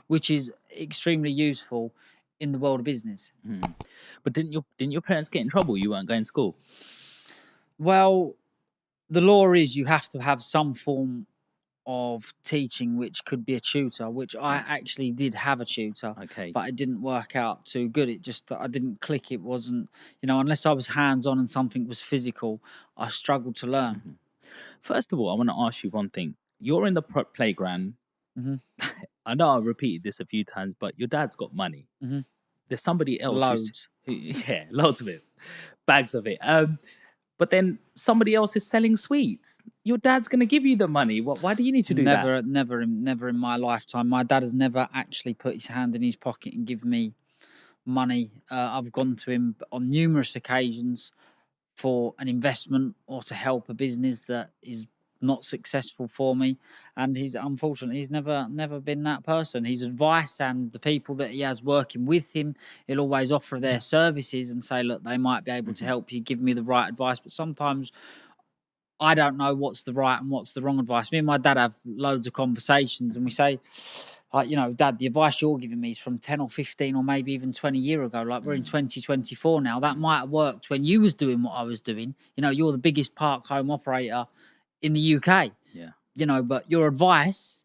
which is extremely useful in the world of business. Mm. But didn't your parents get in trouble? You weren't going to school. Well, the law is you have to have some form of teaching, which could be a tutor, which I actually did have a tutor, Okay. but it didn't work out too good. It just, I didn't click. It wasn't, unless I was hands-on and something was physical, I struggled to learn. First of all, I want to ask you one thing. You're in the playground. hmm I know I repeated this a few times, but your dad's got money. hmm There's somebody else Loads. yeah, loads of it, bags of it. But then somebody else is selling sweets. Your dad's going to give you the money. Why do you need to do that? Never in my lifetime. My dad has never actually put his hand in his pocket and give me money. I've gone to him on numerous occasions for an investment or to help a business that is not successful for me, and he's never been that person. His advice and the people that he has working with him, he'll always offer their services and say, look, they might be able to help you, give me the right advice. But sometimes I don't know what's the right and what's the wrong advice. Me and my dad have loads of conversations, and we say, like, Dad, the advice you're giving me is from 10 or 15 or maybe even 20 years ago. Like, we're in 2024 now. That might have worked when you was doing what I was doing. You're the biggest park home operator in the UK. Yeah. But your advice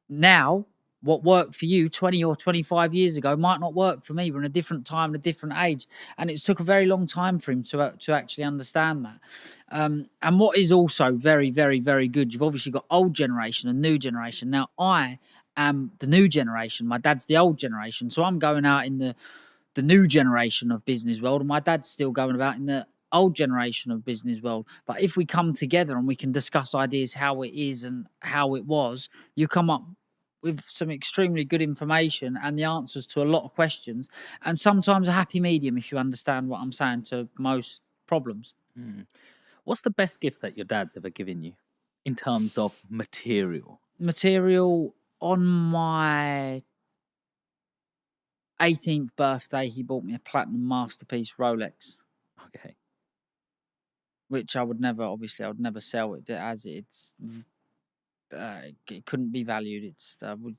now, what worked for you 20 or 25 years ago might not work for me. We're in a different time and a different age. And it's took a very long time for him to actually understand that. And what is also very, very, very good, you've obviously got old generation and new generation. Now, I am the new generation. My dad's the old generation. So I'm going out in the new generation of business world, and my dad's still going about in the old generation of business world. But if we come together and we can discuss ideas, how it is and how it was, you come up with some extremely good information and the answers to a lot of questions, and sometimes a happy medium, if you understand what I'm saying, to most problems. What's the best gift that your dad's ever given you in terms of material? Material, on my 18th birthday, he bought me a platinum masterpiece Rolex, Okay. which I would never sell it as it's it couldn't be valued. It's And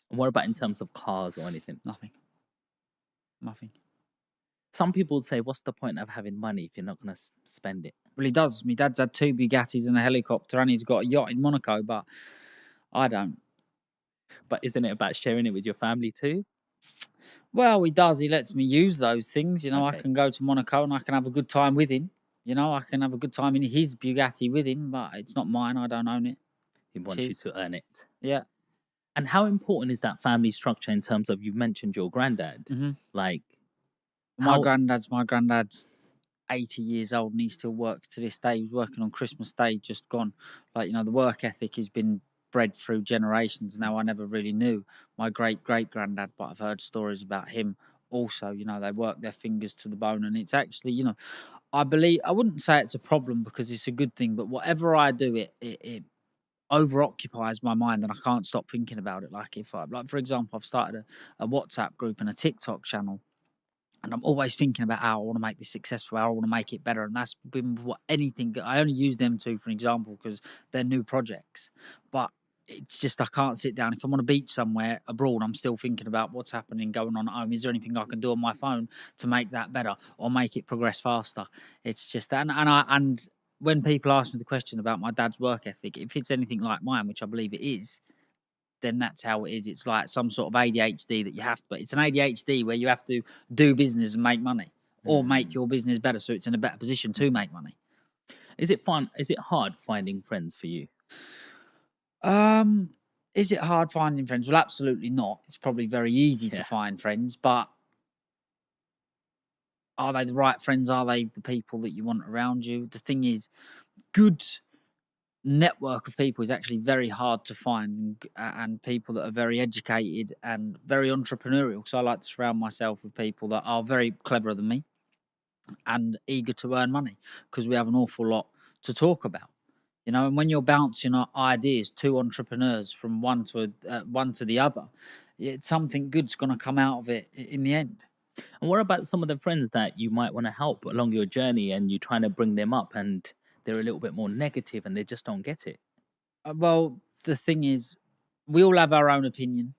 what about in terms of cars or anything? nothing. Some people would say, what's the point of having money if you're not going to spend it? Well, he does. My dad's had 2 Bugattis and a helicopter, and he's got a yacht in Monaco, but I don't. But isn't it about sharing it with your family too? Well, he does. He lets me use those things. I Okay. can go to Monaco and I can have a good time with him. I can have a good time in his Bugatti with him, but it's not mine. I don't own it. He wants you to earn it. Yeah. And how important is that family structure in terms of, you've mentioned your granddad? Like, my granddad's 80 years old and he still works to this day. He was working on Christmas Day, just gone. Like, the work ethic has been bred through generations. Now, I never really knew my great-great-granddad, but I've heard stories about him also. They work their fingers to the bone, and it's actually, I wouldn't say it's a problem because it's a good thing, but whatever I do, it over-occupies my mind and I can't stop thinking about it. Like, for example, I've started a WhatsApp group and a TikTok channel, and I'm always thinking about how I want to make this successful, how I want to make it better. And that's been anything. I only use them two for an example because they're new projects. But it's just I can't sit down. If I'm on a beach somewhere abroad, I'm still thinking about what's happening going on at home. Is there anything I can do on my phone to make that better or make it progress faster? It's just that. And when people ask me the question about my dad's work ethic, if it's anything like mine, which I believe it is, then that's how it is. It's like some sort of ADHD that you have to, but it's an ADHD where you have to do business and make money or make your business better so it's in a better position to make money. Is it fun? Is it hard finding friends for you? Is it hard finding friends? Well, absolutely not. It's probably very easy to find friends, but are they the right friends? Are they the people that you want around you? The thing is, good network of people is actually very hard to find, and people that are very educated and very entrepreneurial. So I like to surround myself with people that are very cleverer than me and eager to earn money because we have an awful lot to talk about. And when you're bouncing ideas to entrepreneurs from one to the other, something good's going to come out of it in the end. And what about some of the friends that you might want to help along your journey and you're trying to bring them up and they're a little bit more negative and they just don't get it? Well, the thing is, we all have our own opinion.